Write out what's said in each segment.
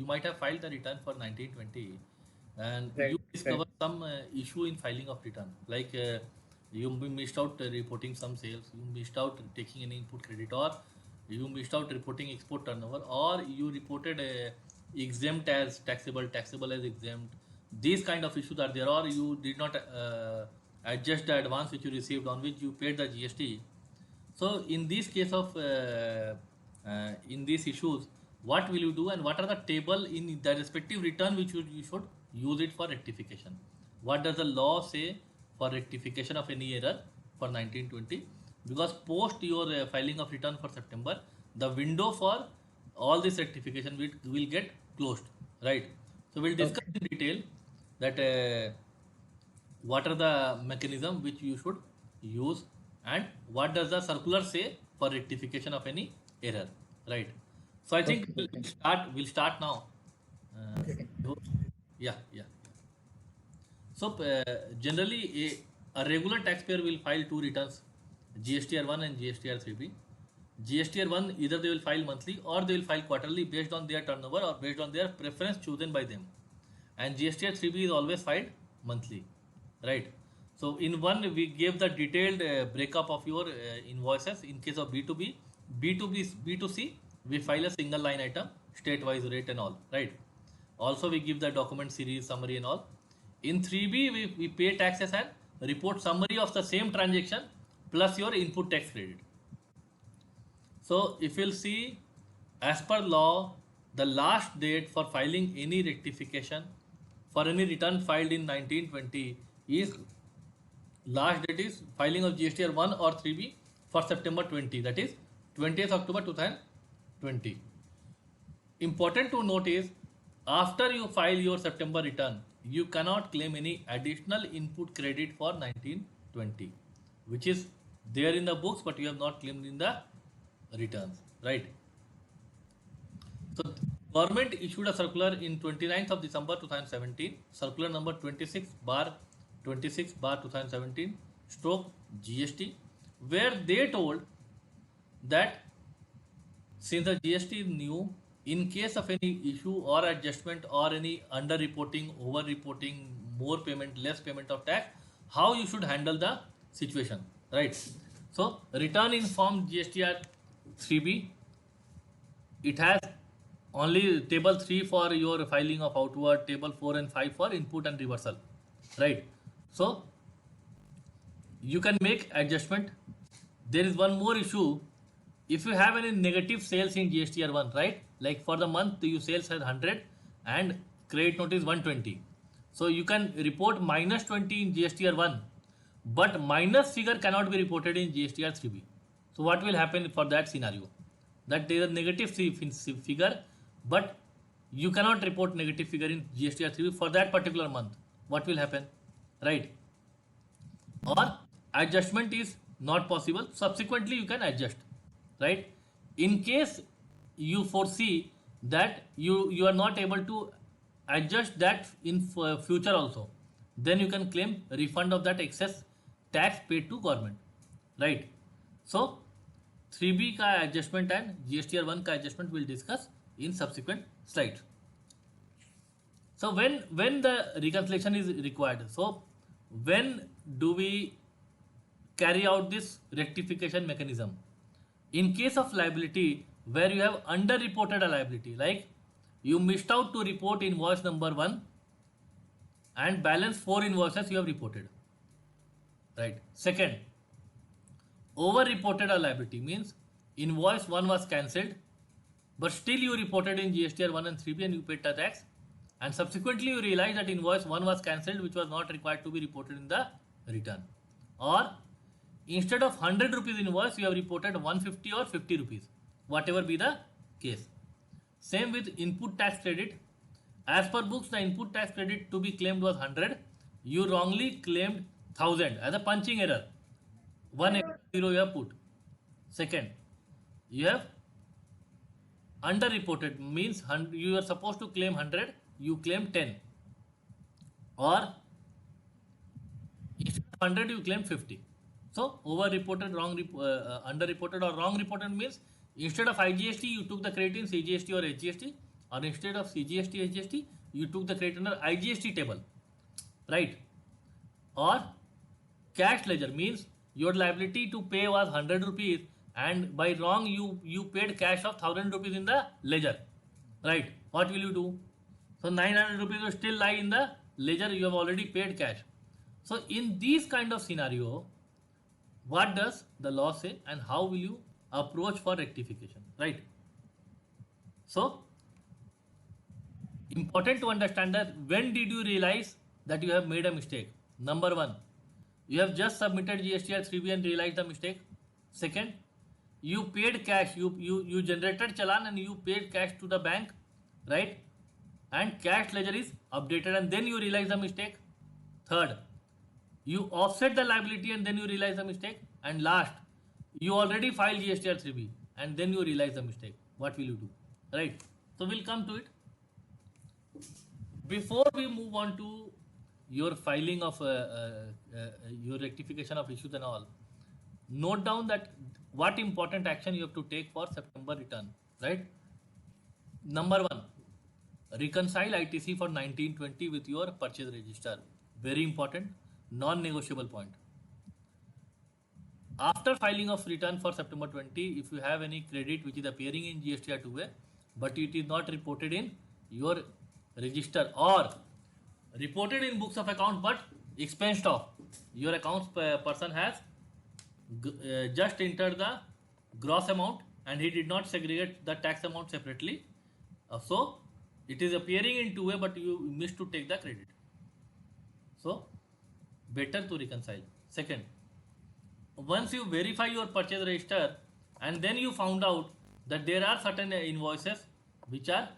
you might have filed the return for 1920, and you Right, discover right. some issue in filing of return. Like you missed out reporting some sales, you missed out taking any input credit, or you missed out reporting export turnover, or you reported exempt as taxable, taxable as exempt. These kind of issues are there, or you did not adjust the advance which you received on which you paid the GST. So in this case of in these issues, what will you do, and what are the table in the respective return which you should use it for rectification? What does the law say for rectification of any error for 1920? Because post your filing of return for September, the window for all this rectification will get closed, right? So we'll discuss Okay. in detail that what are the mechanism which you should use, and what does the circular say for rectification of any error, right? So I think Okay. Okay. we'll start now. Okay. Yeah, yeah. So generally a regular taxpayer will file two returns, GSTR1 and GSTR3B. GSTR1 either they will file monthly or they will file quarterly based on their turnover or based on their preference chosen by them. And GSTR3B is always filed monthly, right? So in one we gave the detailed breakup of your invoices in case of B2B, B2B, B2C we file a single line item, state-wise rate and all, right? Also we give the document series, summary and all. In 3B we pay taxes and report summary of the same transaction plus your input tax credit. So if you'll see, as per law, the last date for filing any rectification for any return filed in 1920 is last date is filing of GSTR 1 or 3B for September 20, that is 20th October 2020. Important to note is, after you file your September return, you cannot claim any additional input credit for 1920, which is there in the books, but you have not claimed in the returns, right? So government issued a circular in 29th of December 2017, circular number 26 bar 2017 stroke GST, where they told that since the GST is new, in case of any issue or adjustment or any under reporting, over reporting, more payment, less payment of tax, how you should handle the situation, right? So return in form GSTR 3B, it has only table 3 for your filing of outward, table 4 and 5 for input and reversal, right? So you can make adjustment. There is one more issue. If you have any negative sales in GSTR1, right? Like for the month you sales has 100 and credit note is 120. So you can report minus 20 in GSTR1, but minus figure cannot be reported in GSTR3B. So what will happen for that scenario? That there is a negative figure, but you cannot report negative figure in GSTR3B for that particular month. What will happen? Right? Or adjustment is not possible, subsequently you can adjust, right? In case you foresee that you are not able to adjust that in future also, then you can claim refund of that excess tax paid to government, right? So 3B का adjustment and GSTR 1 का adjustment will discuss in subsequent slides. So when the reconciliation is required, so when do we carry out this rectification mechanism? In case of liability where you have underreported a liability, like you missed out to report invoice number 1 and balance 4 invoices you have reported, right? Second, over reported a liability means invoice 1 was cancelled, but still you reported in GSTR 1 and 3B and you paid the tax, and subsequently you realize that invoice 1 was cancelled which was not required to be reported in the return, or instead of 100 rupees invoice you have reported 150 or 50 rupees, whatever be the case. Same with input tax credit. As per books the input tax credit to be claimed was 100, you wrongly claimed 1000 as a punching error, 180 you have put. Second, you have underreported means you are supposed to claim 100, you claim 10, or instead of 100 you claim 50. So over reported, under reported or wrong reported means instead of IGST you took the credit in CGST or HGST, or instead of CGST, SGST, you took the credit under IGST table, right? Or cash ledger means your liability to pay was 100 rupees and by wrong you paid cash of 1000 rupees in the ledger, right? What will you do? So 900 rupees will still lie in the ledger, you have already paid cash. So in these kind of scenario, what does the law say and how will you approach for rectification, right? So important to understand that when did you realize that you have made a mistake? Number one, you have just submitted GSTR 3B and realized the mistake. Second, you paid cash, you generated challan and you paid cash to the bank, right? And cash ledger is updated and then you realize the mistake. Third, you offset the liability and then you realize the mistake. And last, you already filed GSTR 3B and then you realize the mistake. What will you do, right? So we'll come to it. Before we move on to your filing of your rectification of issues and all, note down that what important action you have to take for September return, right? Number one, reconcile ITC for 1920 with your purchase register. Very important, non-negotiable point. After filing of return for September 20, if you have any credit which is appearing in GSTR 2A, but it is not reported in your register or reported in books of account but expensed off, your accounts person has just entered the gross amount and he did not segregate the tax amount separately. So it is appearing in 2A but you missed to take the credit. So better to reconcile. Second, once you verify your purchase register and then you found out that there are certain invoices which are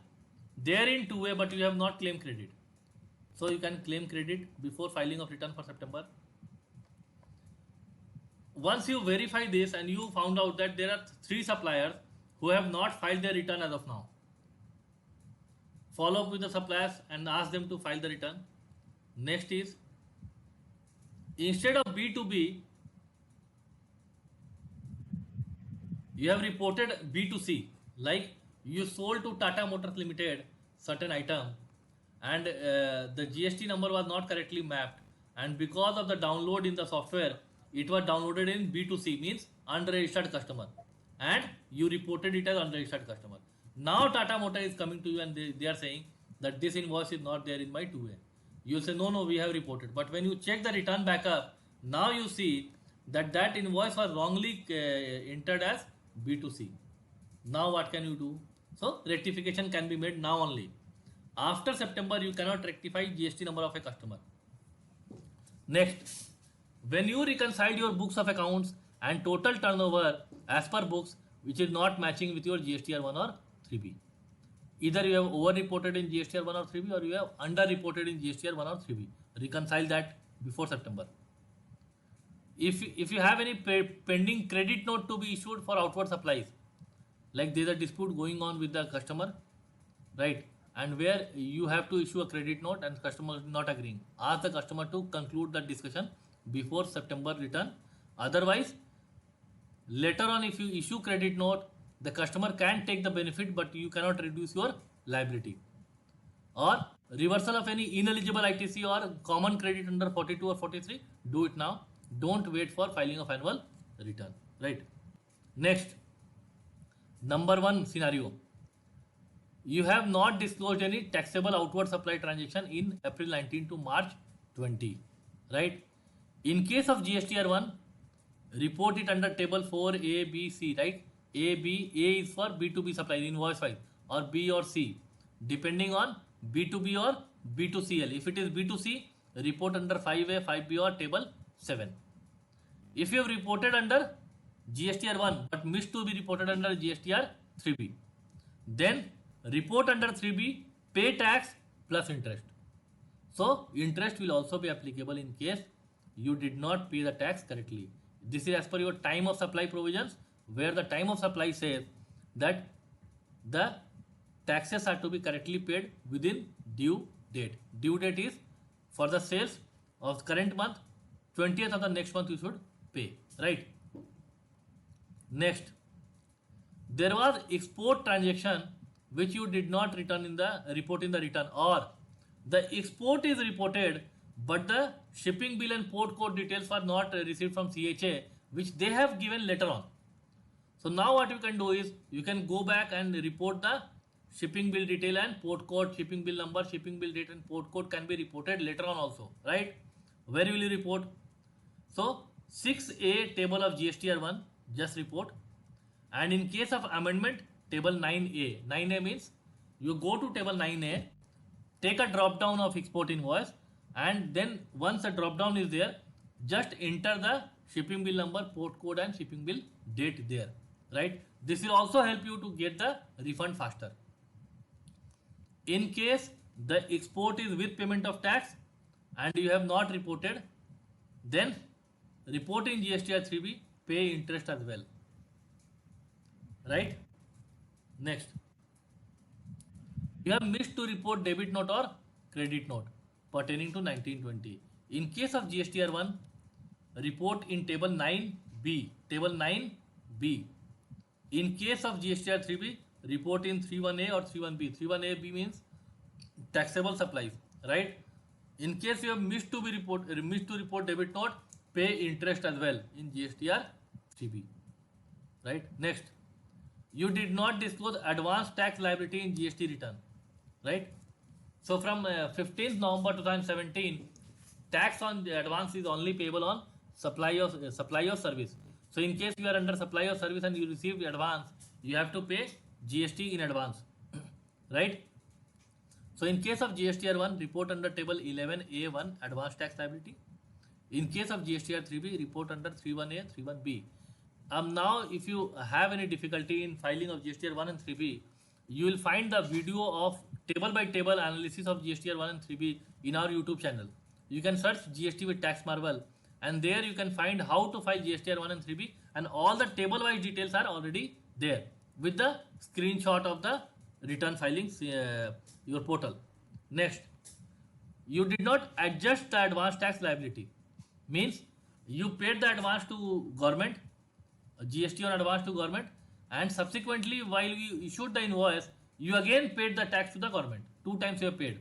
there in 2A but you have not claimed credit. So you can claim credit before filing of return for September. Once you verify this and you found out that there are 3 suppliers who have not filed their return as of now, follow up with the suppliers and ask them to file the return. Next is, instead of B2B, you have reported B2C, like you sold to Tata Motors Limited certain item and the GST number was not correctly mapped, and because of the download in the software it was downloaded in B2C, means unregistered customer, and you reported it as unregistered customer. Now Tata Motors is coming to you and they are saying that this invoice is not there in my 2A. You say no, we have reported, but when you check the return backup, now you see that that invoice was wrongly entered as B2C. Now what can you do? So rectification can be made now only. After September you cannot rectify GST number of a customer. Next, when you reconcile your books of accounts and total turnover as per books which is not matching with your GSTR 1 or 3B, either you have over reported in GSTR 1 or 3B or you have under reported in GSTR 1 or 3B. Reconcile that before September. If you have any pending credit note to be issued for outward supplies, like there is a dispute going on with the customer, right, and where you have to issue a credit note and customer is not agreeing, ask the customer to conclude the discussion before September return. Otherwise, later on if you issue credit note, the customer can take the benefit but you cannot reduce your liability. Or reversal of any ineligible ITC or common credit under 42 or 43, do it now. Don't wait for filing of annual return, right? Next, number 1 scenario, you have not disclosed any taxable outward supply transaction in April 19 to March 20, right? In case of GSTR 1, report it under table 4 A, B, C, right? A is for B2B supply invoice file, or B or C, depending on B2B or B2CL. If it is B2C, report under 5A, 5B or table 7. If you have reported under GSTR 1 but missed to be reported under GSTR 3B, then report under 3B, pay tax plus interest. So interest will also be applicable in case you did not pay the tax correctly. This is as per your time of supply provisions, where the time of supply says that the taxes are to be correctly paid within due date. Due date is for the sales of current month, 20th of the next month you should pay, right? Next, there was export transaction which you did not return in the report in the return, or the export is reported but the shipping bill and port code details were not received from CHA, which they have given later on. So now what you can do is you can go back and report the shipping bill detail and port code, shipping bill number, shipping bill date and port code can be reported later on also, right? Where will you report? So 6A table of GSTR1 just report, and in case of amendment table 9A. 9A means you go to table 9A, take a drop down of export invoice, and then once the drop down is there, just enter the shipping bill number, port code and shipping bill date there, right? This will also help you to get the refund faster. In case the export is with payment of tax and you have not reported, then report in GSTR 3B, pay interest as well, right? Next, you have missed to report debit note or credit note pertaining to 1920. In case of GSTR 1, report in table 9B. Table 9B. In case of GSTR 3B, report in 31A or 31B. 31AB means taxable supplies, right? In case you have missed to report debit note, pay interest as well in GSTR 3B, right? Next, you did not disclose advance tax liability in GST return, right? So from 15th November 2017, tax on the advance is only payable on supply of service. So in case you are under supply of service and you receive advance, you have to pay GST in advance, right? So in case of GSTR 1, report under table 11A1 advance tax liability. In case of GSTR 3B, report under 31A, 31B. Now if you have any difficulty in filing of GSTR 1 and 3B, you will find the video of table by table analysis of GSTR 1 and 3B in our YouTube channel. You can search GST with Tax Marvel, and there you can find how to file GSTR 1 and 3B, and all the table wise details are already there with the screenshot of the return filings your portal. Next, you did not adjust the advance tax liability, means you paid the advance to government, GST on advance to government, and subsequently while you issued the invoice, you again paid the tax to the government. 2 times you have paid.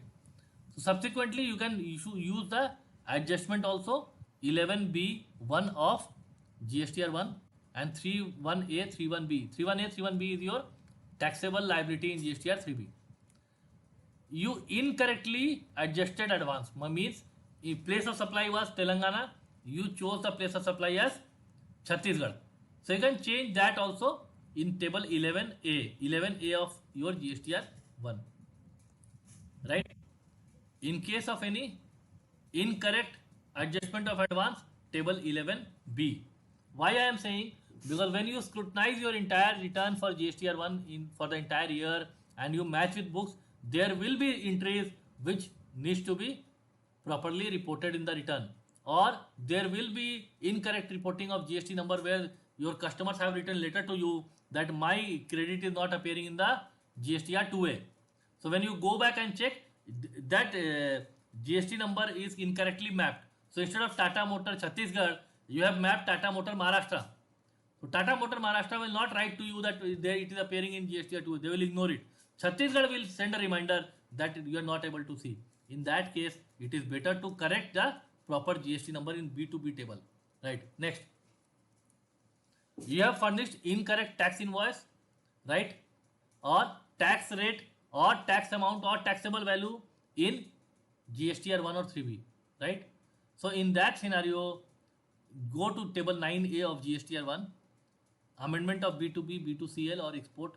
So subsequently you can use the adjustment also 11B1 of GSTR 1 and 31A 31B. 31A 31B is your taxable liability in GSTR 3B. You incorrectly adjusted advance, means if place of supply was Telangana, you chose the place of supply as Chhattisgarh. So you can change that also in table 11A of your GSTR 1, right? In case of any incorrect adjustment of advance, table 11B. Why I am saying? Because when you scrutinize your entire return for GSTR 1 for the entire year and you match with books, there will be entries which needs to be properly reported in the return, or there will be incorrect reporting of GST number where your customers have written letter to you that my credit is not appearing in the GSTR 2A. So when you go back and check, that GST number is incorrectly mapped. So instead of Tata Motor Chhattisgarh, you have mapped Tata Motor Maharashtra. So Tata Motor Maharashtra will not write to you that it is appearing in GSTR 2. They will ignore it. Chhattisgarh will send a reminder that you are not able to see. In that case, it is better to correct the proper GST number in B2B table, right? Next, you have furnished incorrect tax invoice, right? Or tax rate or tax amount or taxable value in GSTR 1 or 3B, right? So in that scenario, go to table 9A of GSTR 1, amendment of B2B, B2CL or export,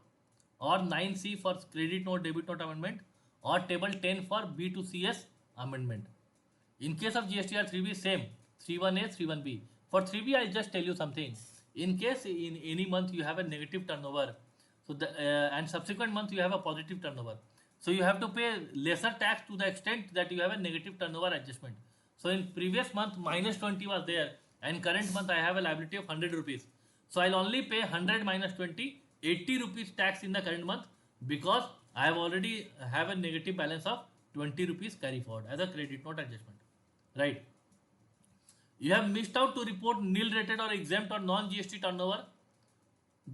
or 9C for credit note, debit note amendment, or table 10 for B2CS amendment. In case of GSTR 3B, same 31A, 31B. For 3B, I'll just tell you something. In case in any month you have a negative turnover, so and subsequent month you have a positive turnover, so you have to pay lesser tax to the extent that you have a negative turnover adjustment. So in previous month -20 was there, and current month I have a liability of 100 rupees. So I'll only pay 100 minus 20, 80 rupees tax in the current month, because I have already have a negative balance of 20 rupees carry forward as a credit note adjustment, right? You have missed out to report nil rated or exempt or non-GST turnover.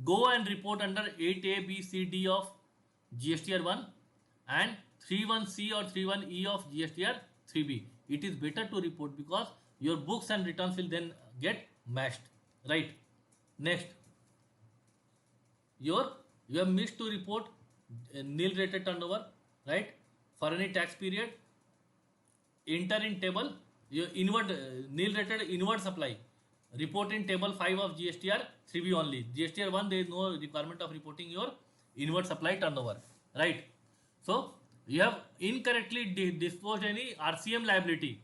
Go and report under 8A, B, C, D of GSTR 1 and 31C or 31E of GSTR 3B. It is better to report because your books and returns will then get matched, right? Next, you have missed to report nil rated turnover, right? For any tax period, enter in table your inward nil rated inward supply. Report in table 5 of GSTR 3B only. GSTR 1 there is no requirement of reporting your inward supply turnover, right? So you have incorrectly disclosed any RCM liability.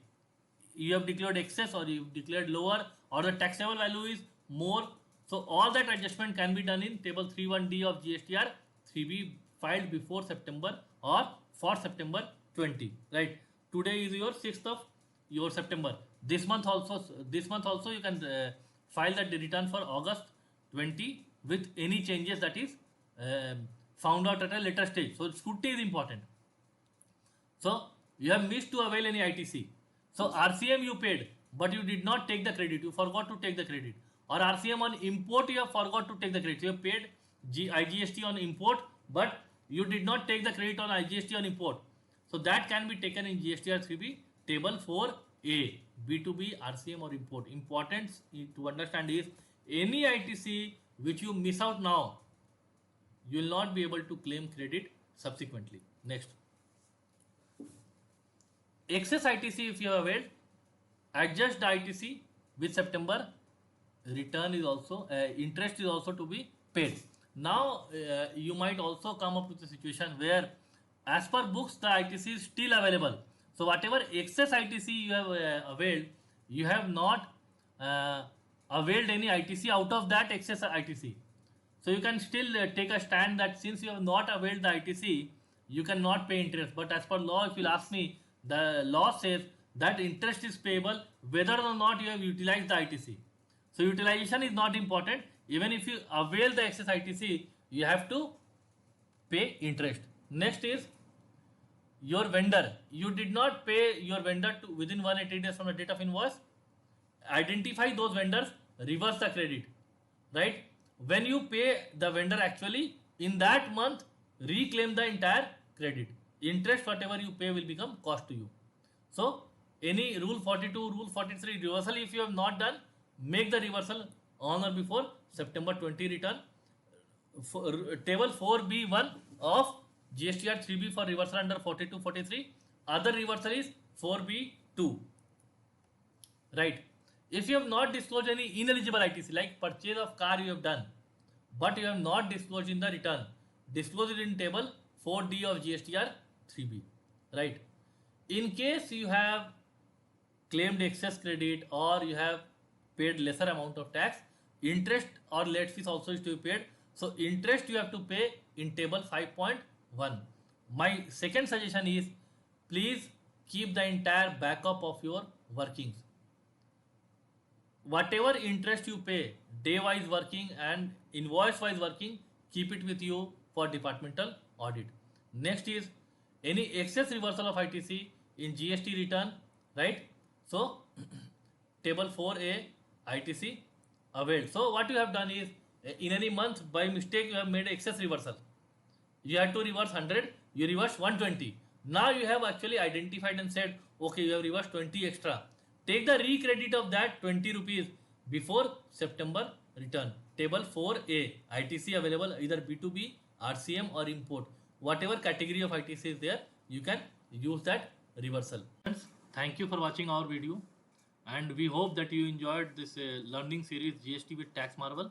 You have declared excess or you declared lower or the taxable value is more. So all that adjustment can be done in table 31D of GSTR 3B filed before September or for September 20, right? Today is your 6th of your September. This month also you can file that return for August 20 with any changes that is found out at a later stage. So scrutiny is important. So you have missed to avail any ITC. So RCM you paid, but you did not take the credit. You forgot to take the credit. Or RCM on import you have forgot to take the credit. You have paid IGST on import, but you did not take the credit on IGST on import. So that can be taken in GSTR 3B table 4A, B2B, RCM or import. Important to understand is any ITC which you miss out now, you will not be able to claim credit subsequently. Next. Excess ITC if you have availed, adjust the ITC with September, return is also, interest is also to be paid. Now you might also come up with a situation where as per books the ITC is still available. So whatever excess ITC you have availed, you have not availed any ITC out of that excess ITC. So you can still take a stand that since you have not availed the ITC, you cannot pay interest. But as per law, if you ask me, the law says that interest is payable whether or not you have utilized the ITC. So utilization is not important. Even if you avail the excess ITC, you have to pay interest. Next is your vendor. You did not pay your vendor to within 180 days from the date of invoice. Identify those vendors, reverse the credit, right? When you pay the vendor actually in that month, reclaim the entire credit. Interest whatever you pay will become cost to you. So any rule 42, rule 43 reversal if you have not done, make the reversal on or before September 20 return. Table 4B1 of GSTR 3B for reversal under 42, 43. Other reversal is 4B2. Right. If you have not disclosed any ineligible ITC like purchase of car you have done, but you have not disclosed in the return, disclose it in table 4D of GSTR 3B. Right. In case you have claimed excess credit or you have paid lesser amount of tax, interest or late fees also is to be paid. So interest you have to pay in table 5.1. My second suggestion is please keep the entire backup of your workings. Whatever interest you pay, day wise working and invoice wise working, keep it with you for departmental audit. Next is any excess reversal of ITC in GST return, right? So table 4A ITC availed. So what you have done is in any month by mistake you have made excess reversal. You had to reverse 100, you reverse 120. Now you have actually identified and said, okay, you have reversed 20 extra. Take the recredit of that 20 rupees before September return. Table 4A ITC available either B2B, RCM or import. Whatever category of ITC is there, you can use that reversal. Friends, thank you for watching our video and we hope that you enjoyed this learning series GST with Tax Marvel.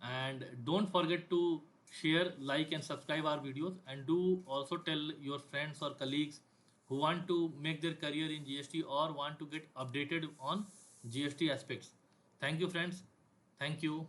And don't forget to share, like and subscribe our videos, and do also tell your friends or colleagues who want to make their career in GST or want to get updated on GST aspects. Thank you friends. Thank you.